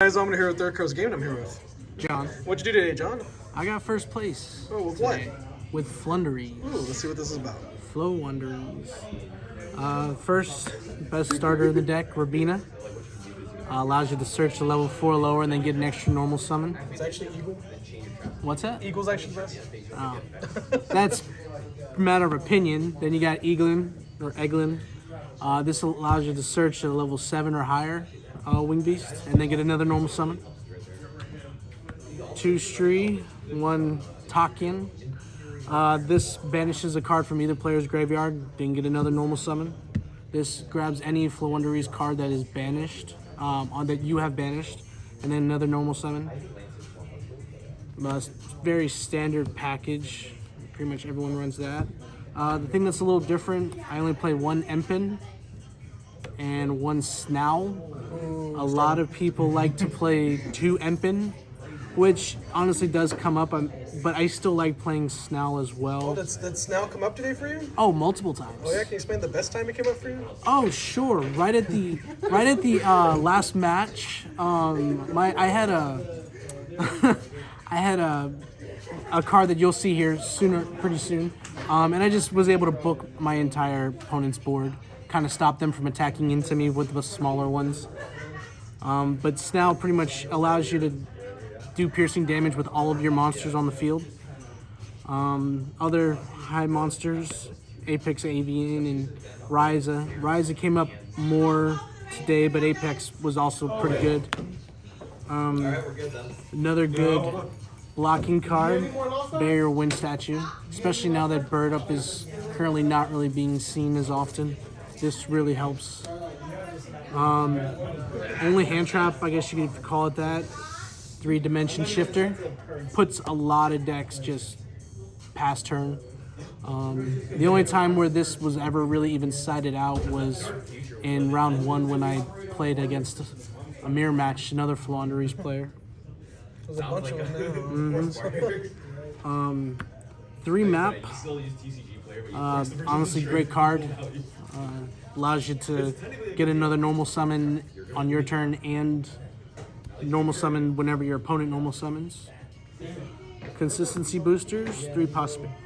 Guys, I'm here with Third Coast Game. I'm here with John. What'd you do today, John? I got first place. Oh, with what? With Floowandereeze. Ooh, let's see what this is about. Floowandereeze. First, best starter in the deck, Rabina. Allows you to search the level 4 lower and then get an extra normal summon. It's actually Eagle. What's that? Eagle's actually the best. Oh. That's a matter of opinion. Then you got Eaglin, or Eglin. This allows you to search at a level 7 or higher Wing Beast and then get another normal summon. 2 Stree, 1 Takian. This banishes a card from either player's graveyard, then get another normal summon. This grabs any Floowandereeze card that is banished, that you have banished, and then another normal summon. Very standard package. Pretty much everyone runs that. The thing that's a little different, I only play 1 Empin and 1 Snow. A lot of people like to play 2 Empin, which honestly does come up, but I still like playing Snell as well. Oh, did Snell come up today for you? Oh, multiple times. Oh yeah, can you explain the best time it came up for you? Oh, sure. Right at the last match, I had a card that you'll see here pretty soon, and I just was able to book my entire opponent's board, kind of stop them from attacking into me with the smaller ones. But Snell pretty much allows you to do piercing damage with all of your monsters on the field. Other high monsters, Apex Avian and Ryza. Ryza came up more today, but Apex was also pretty good. Another good blocking card, Barrier Wind Statue, especially now that Bird Up is currently not really being seen as often. This really helps. Only hand trap, I guess you could call it that. 3-dimension shifter puts a lot of decks just past turn. The only time where this was ever really even sided out was in round 1 when I played against a mirror match, another Floowandereeze player. There's a bunch of them now. 3 map. Honestly, great card. Allows you to get another normal summon on your turn and normal summon whenever your opponent normal summons. Consistency boosters, 3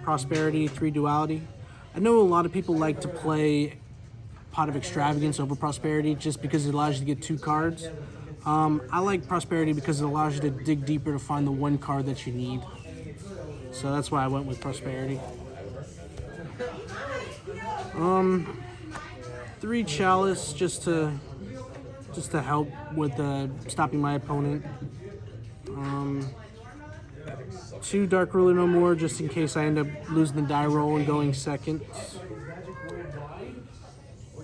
prosperity, 3 duality. I know a lot of people like to play Pot of Extravagance over prosperity just because it allows you to get 2 cards. I like prosperity because it allows you to dig deeper to find the 1 card that you need. So that's why I went with prosperity. 3 chalice just to help with stopping my opponent. 2 Dark Ruler No More, just in case I end up losing the die roll and going second.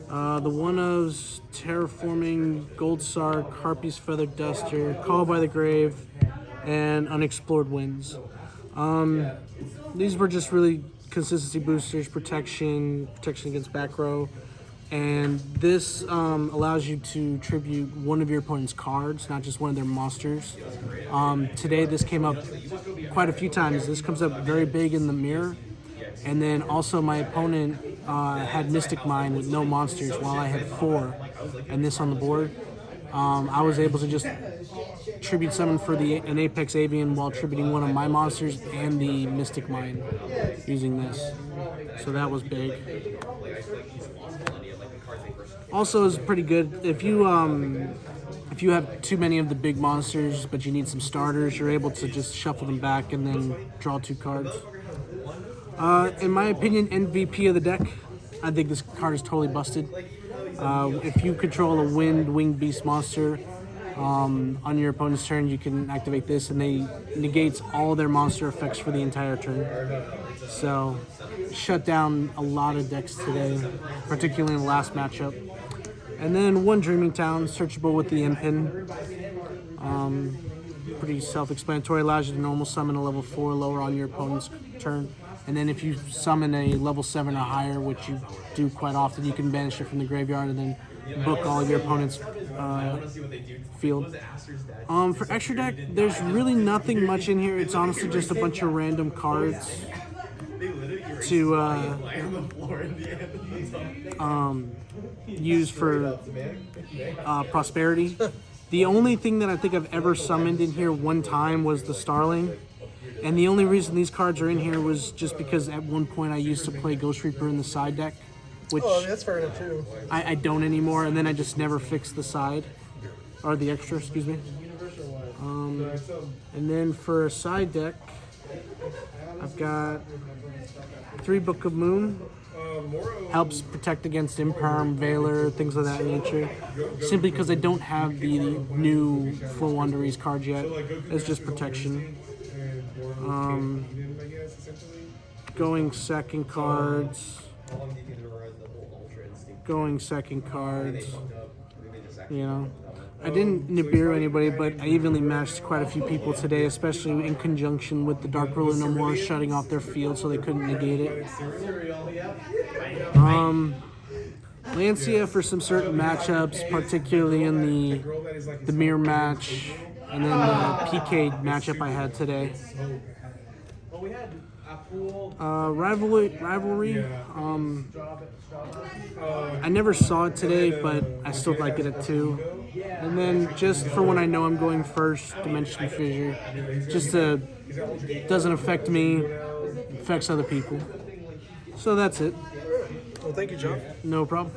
The one-ofs, Terraforming, Gold Sark, Harpy's Feather Duster, Call by the Grave, and Unexplored Winds. These were just really consistency boosters, protection against back row. And this allows you to tribute one of your opponent's cards, not just one of their monsters. Today this came up quite a few times. This comes up very big in the mirror. And then also my opponent had Mystic Mine with no monsters while I had 4 and this on the board. I was able to just tribute summon for an Apex Avian while tributing one of my monsters and the Mystic Mine using this. So that was big. Also is pretty good if you have too many of the big monsters but you need some starters, you're able to just shuffle them back and then draw 2 cards. In my opinion, MVP of the deck, I think this card is totally busted. If you control a winged beast monster on your opponent's turn, you can activate this and they negates all their monster effects for the entire turn. So shut down a lot of decks today, particularly in the last matchup. And then 1 Dreaming Town, searchable with the Impin. Pretty self-explanatory, allows you to normal summon a level 4 lower on your opponent's turn. And then if you summon a level 7 or higher, which you do quite often, you can banish it from the graveyard and then book all of your opponent's field. For extra deck, there's really nothing much in here. It's honestly just a bunch of random cards to use for prosperity. The only thing that I think I've ever summoned in here one time was the Starling. And the only reason these cards are in here was just because at one point I used to play Ghost Reaper in the side deck, which that's fair enough too. I don't anymore, and then I just never fixed the side, or the extra, excuse me. And then for a side deck, I've got 3 Book of Moon. Helps protect against Imperm, Veiler, things of that nature. Simply because I don't have the new Floowandereeze card yet. It's just protection. Going second cards. You know, I didn't Nibiru anybody, but I evenly matched quite a few people today, especially in conjunction with the Dark Ruler No More shutting off their field so they couldn't negate it. Lancia for some certain matchups, particularly in the mirror match and then the PK matchup I had today. Rivalry. I never saw it today, but I still like it at 2. And then just for when I know I'm going first, Dimension Fissure. Just doesn't affect me, affects other people. So that's it. Well, thank you, John. No problem.